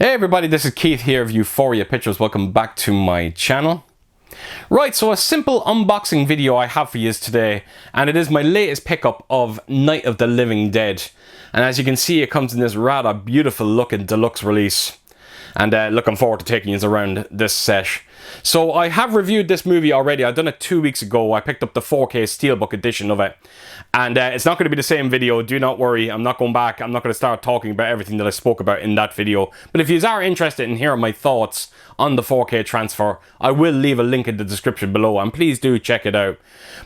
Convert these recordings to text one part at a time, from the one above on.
Hey everybody, this is Keith here of Euphoria Pictures. Welcome back to my channel. Right, so a simple unboxing video I have for you today, and it is my latest pickup of Night of the Living Dead. And as you can see, it comes in this rather beautiful looking deluxe release. And looking forward to taking you around this set. So I have reviewed this movie already. I've done it 2 weeks ago. I picked up the 4K Steelbook edition of it. And it's not going to be the same video. Do not worry. I'm not going back. I'm not going to start talking about everything that I spoke about in that video. But if you are interested in hearing my thoughts on the 4K transfer, I will leave a link in the description below. And please do check it out.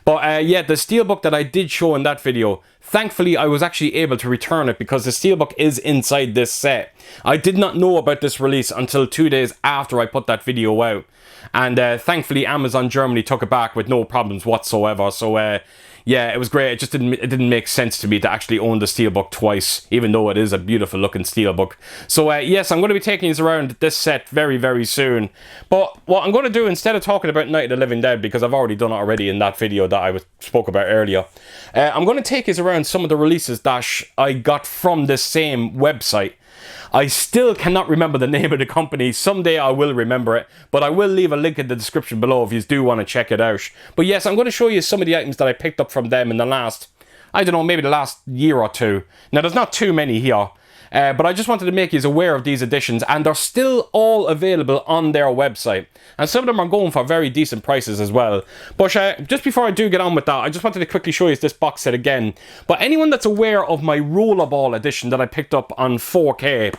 But yeah, the Steelbook that I did show in that video, thankfully I was actually able to return it because the Steelbook is inside this set. I did not know about this release until 2 days after I put that video out. And thankfully Amazon Germany took it back with no problems whatsoever. So yeah, it was great. It didn't make sense to me to actually own the Steelbook twice, even though it is a beautiful looking Steelbook. So yes, I'm going to be taking you around this set very, very soon. But what I'm going to do, instead of talking about Night of the Living Dead, because I've already done it already in that video that I spoke about earlier, I'm going to take you around some of the releases that I got from this same website. I still cannot remember the name of the company. Someday I will remember it, but I will leave a link in the description below if you do want to check it out. But yes, I'm going to show you some of the items that I picked up from them in the last, I don't know, maybe the last year or two. Now, there's not too many here, but I just wanted to make you aware of these editions, and they're still all available on their website. And some of them are going for very decent prices as well. But just before I do get on with that, I just wanted to quickly show you this box set again. But anyone that's aware of my Rollerball edition that I picked up on 4K,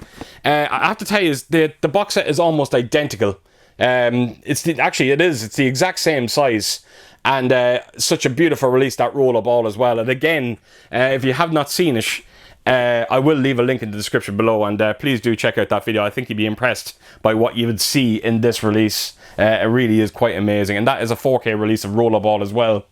I have to tell you, the box set is almost identical. It's the exact same size. And such a beautiful release, that Rollerball as well. And again, if you have not seen it, I will leave a link in the description below, and please do check out that video. I think you'd be impressed by what you would see in this release. It really is quite amazing, and that is a 4K release of Rollerball as well.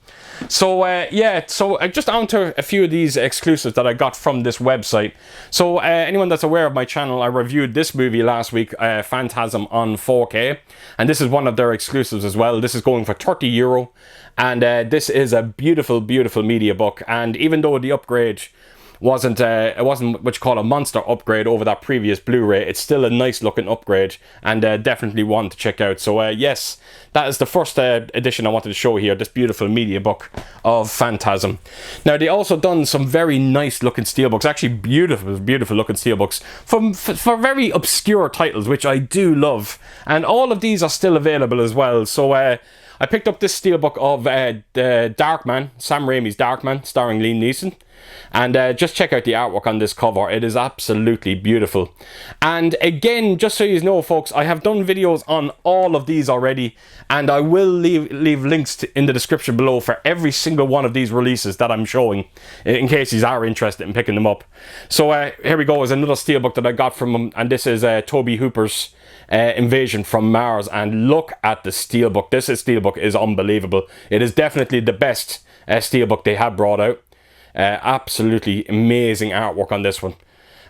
So yeah, so just on to a few of these exclusives that I got from this website. So anyone that's aware of my channel, I reviewed this movie last week, Phantasm, on 4K, and this is one of their exclusives as well. This is going for €30, and this is a beautiful, beautiful media book. And even though the upgrade it wasn't what you call a monster upgrade over that previous Blu-ray, it's still a nice looking upgrade, and definitely one to check out. So yes, that is the first edition I wanted to show here, this beautiful media book of Phantasm. Now, they also done some very nice looking steelbooks, actually beautiful, beautiful looking steelbooks for very obscure titles, which I do love, and all of these are still available as well. So I picked up this steelbook of Darkman, Sam Raimi's Darkman, starring Liam Neeson. And just check out the artwork on this cover. It is absolutely beautiful. And again, just so you know, folks, I have done videos on all of these already, and I will leave links in the description below for every single one of these releases that I'm showing, in case you are interested in picking them up. So here we go, is another steelbook that I got from him, and this is Toby Hooper's Invasion from Mars. And look at the steelbook. This steelbook is unbelievable. It is definitely the best steelbook they have brought out. Absolutely amazing artwork on this one,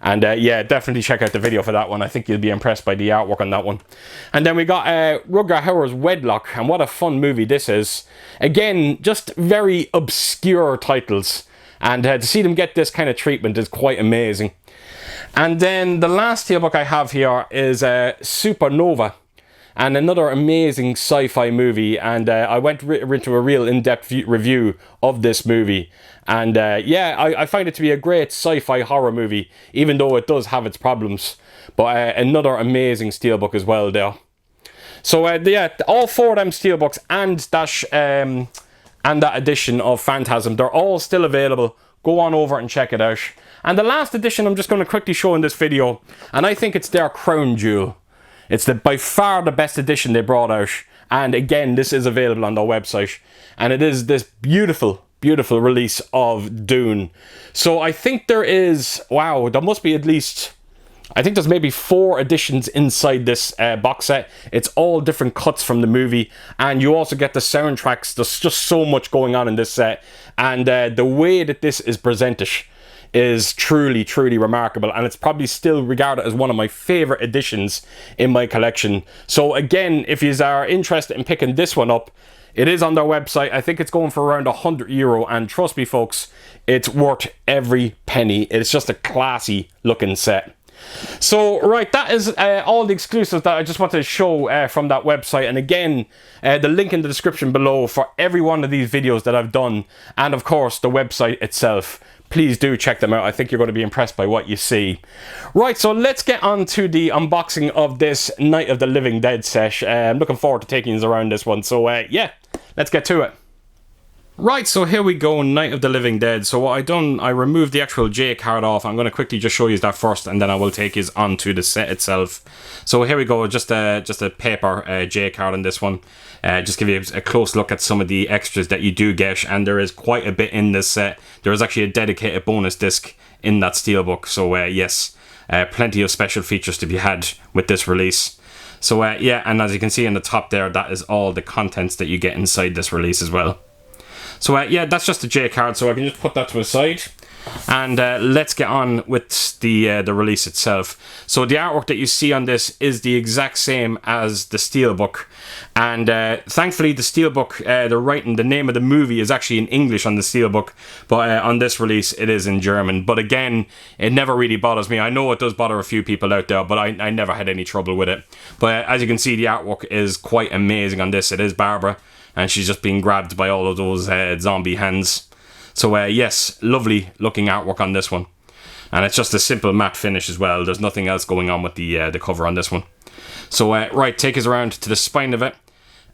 and yeah, definitely check out the video for that one. I think you'll be impressed by the artwork on that one. And then we got Rutger Hauer's Wedlock, and what a fun movie this is. Again, just very obscure titles, and to see them get this kind of treatment is quite amazing. And then the last steelbook I have here is Supernova, and another amazing sci-fi movie. And I went into a real in-depth review of this movie, and yeah, I find it to be a great sci-fi horror movie, even though it does have its problems. But another amazing steelbook as well there. So yeah, all four of them steelbooks and that edition of Phantasm, they're all still available. Go on over and check it out. And the last edition I'm just going to quickly show in this video, and I think it's their crown jewel. It's by far the best edition they brought out. And again, this is available on their website. And it is this beautiful, beautiful release of Dune. So I think there is, wow, there must be at least, I think there's maybe 4 editions inside this box set. It's all different cuts from the movie. And you also get the soundtracks. There's just so much going on in this set. And the way that this is presented is truly, truly remarkable, and it's probably still regarded as one of my favorite editions in my collection. So again, if you are interested in picking this one up, it is on their website. I think it's going for around €100, and trust me folks, it's worth every penny. It's just a classy looking set. So, right, that is all the exclusives that I just wanted to show from that website. And again, the link in the description below for every one of these videos that I've done. And of course, the website itself. Please do check them out. I think you're going to be impressed by what you see. Right, so let's get on to the unboxing of this Night of the Living Dead sesh. I'm looking forward to taking you around this one. So, yeah, let's get to it. Right, so here we go, Night of the Living Dead. So what I done, I removed the actual J card off. I'm going to quickly just show you that first, and then I will take you onto the set itself. So here we go, just a paper J card on this one. Just give you a close look at some of the extras that you do get, and there is quite a bit in this set. There is actually a dedicated bonus disc in that Steelbook, so yes, plenty of special features to be had with this release. So yeah, and as you can see in the top there, that is all the contents that you get inside this release as well. So yeah, that's just the J card, so I can just put that to the side. And let's get on with the release itself. So the artwork that you see on this is the exact same as the Steelbook. And thankfully the Steelbook, the name of the movie is actually in English on the Steelbook. But on this release it is in German. But again, it never really bothers me. I know it does bother a few people out there, but I never had any trouble with it. But as you can see, the artwork is quite amazing on this. It is Barbara, and she's just being grabbed by all of those zombie hands. So yes, lovely looking artwork on this one. And it's just a simple matte finish as well. There's nothing else going on with the cover on this one. So right, take us around to the spine of it.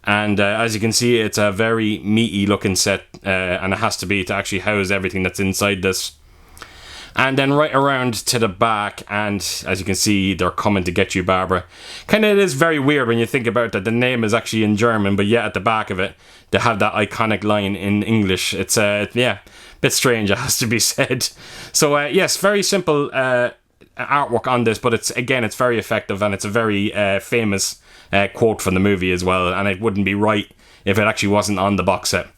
And as you can see, it's a very meaty looking set. And it has to be to actually house everything that's inside this. And then right around to the back, and as you can see, they're coming to get you, Barbara. Kind of, it is very weird when you think about that. The name is actually in German, but yet at the back of it, they have that iconic line in English. It's, yeah, a bit strange, it has to be said. So, yes, very simple artwork on this, but it's very effective, and it's a very famous quote from the movie as well, and it wouldn't be right if it actually wasn't on the box set.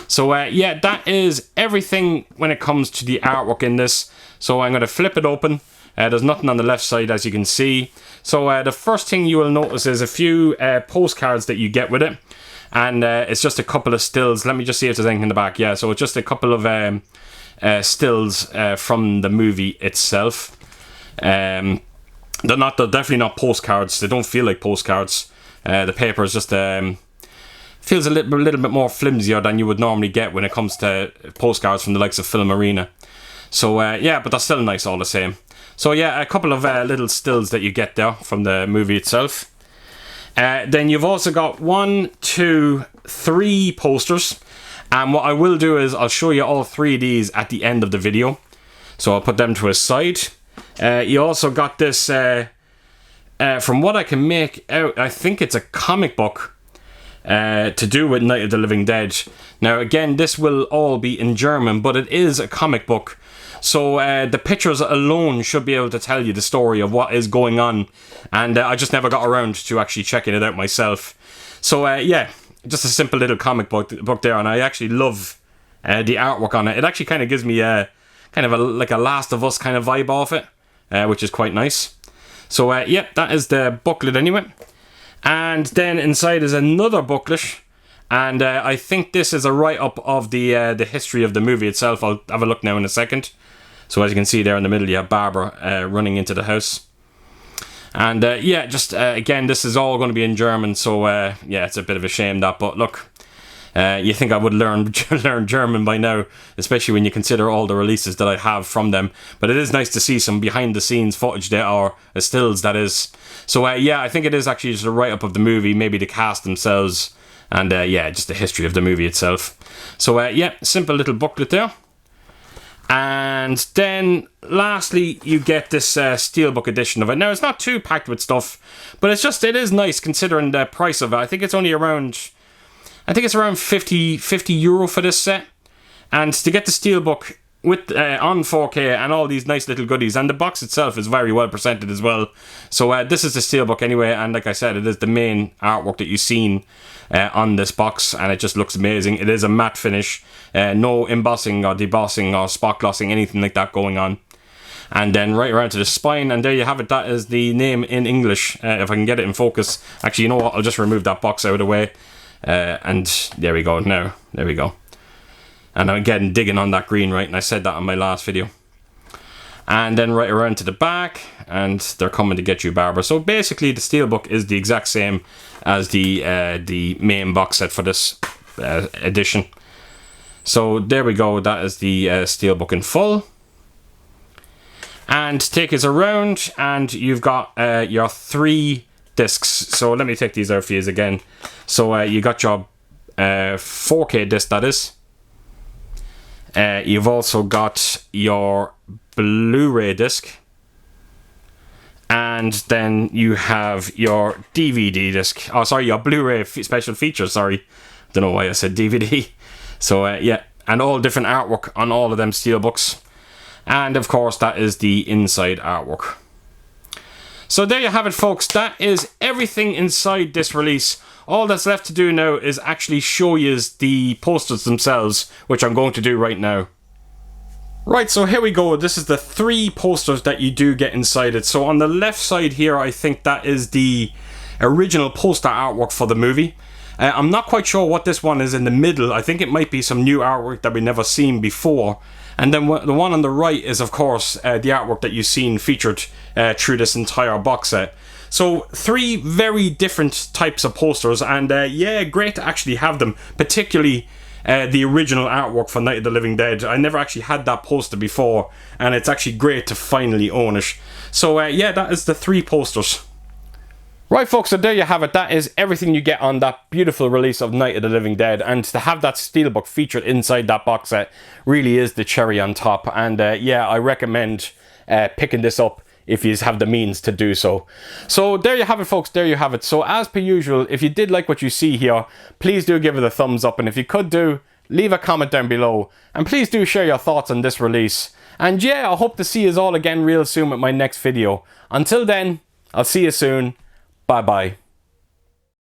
So, yeah, that is everything when it comes to the artwork in this. So I'm going to flip it open. There's nothing on the left side, as you can see. So the first thing you will notice is a few postcards that you get with it. And it's just a couple of stills. Let me just see if there's anything in the back. Yeah, so it's just a couple of stills from the movie itself. They're definitely not postcards. They don't feel like postcards. The paper is just... feels a little bit more flimsier than you would normally get when it comes to postcards from the likes of Film Arena. So yeah, but that's still nice all the same. So yeah, a couple of little stills that you get there from the movie itself. Then you've also got 1, 2, 3 posters. And what I will do is I'll show you all 3 of these at the end of the video. So I'll put them to a side. You also got this, from what I can make out, I think it's a comic book. To do with Night of the Living Dead. Now again, this will all be in German, but it is a comic book, so the pictures alone should be able to tell you the story of what is going on, and I just never got around to actually checking it out myself. So yeah, just a simple little comic book there, and I actually love the artwork on it. It actually kind of gives me like a Last of Us kind of vibe off it, which is quite nice. So yeah, that is the booklet anyway. And then inside is another booklet, and I think this is a write-up of the history of the movie itself. I'll have a look now in a second. So as you can see there in the middle, you have Barbara running into the house. And yeah, just again, this is all going to be in German, so yeah, it's a bit of a shame that, but look, you think I would learn German by now, especially when you consider all the releases that I have from them. But it is nice to see some behind-the-scenes footage there, or stills, that is. So yeah, I think it is actually just a write-up of the movie, maybe the cast themselves, and yeah, just the history of the movie itself. So yeah, simple little booklet there. And then lastly, you get this Steelbook edition of it. Now, it's not too packed with stuff, but it is nice considering the price of it. I think it's only around... I think it's around 50 euro for this set. And to get the Steelbook with on 4K and all these nice little goodies, and the box itself is very well presented as well. So this is the Steelbook anyway, and like I said, it is the main artwork that you've seen on this box, and it just looks amazing. It is a matte finish, no embossing or debossing or spot glossing, anything like that going on. And then right around to the spine, and there you have it. That is the name in English, if I can get it in focus. Actually, you know what, I'll just remove that box out of the way. And there we go now. There we go. And I'm again digging on that green, right? And I said that on my last video. And then right around to the back, and they're coming to get you, Barbara. So basically the Steelbook is the exact same as the main box set for this edition. So there we go, that is the Steelbook in full. And take us around, and you've got your 3 discs. So let me take these out for you again. So you got your 4K disc, that is. You've also got your Blu-ray disc, and then you have your DVD disc. Oh, sorry, your Blu-ray special features. Sorry, don't know why I said DVD. So yeah, and all different artwork on all of them Steelbooks, and of course that is the inside artwork. So there you have it, folks. That is everything inside this release. All that's left to do now is actually show you the posters themselves, which I'm going to do right now. Right, so here we go. This is the 3 posters that you do get inside it. So on the left side here, I think that is the original poster artwork for the movie. I'm not quite sure what this one is in the middle. I think it might be some new artwork that we've never seen before. And then the one on the right is, of course, the artwork that you've seen featured through this entire box set. So 3 very different types of posters, and yeah, great to actually have them, particularly the original artwork for Night of the Living Dead. I never actually had that poster before, and it's actually great to finally own it. So yeah, that is the 3 posters. Right, folks, so there you have it. That is everything you get on that beautiful release of Night of the Living Dead, and to have that Steelbook featured inside that box set really is the cherry on top. And yeah, I recommend picking this up if you have the means to do so. So there you have it, folks, there you have it. So as per usual, if you did like what you see here, please do give it a thumbs up, and if you could do, leave a comment down below, and please do share your thoughts on this release. And yeah, I hope to see you all again real soon with my next video. Until then, I'll see you soon. Bye bye.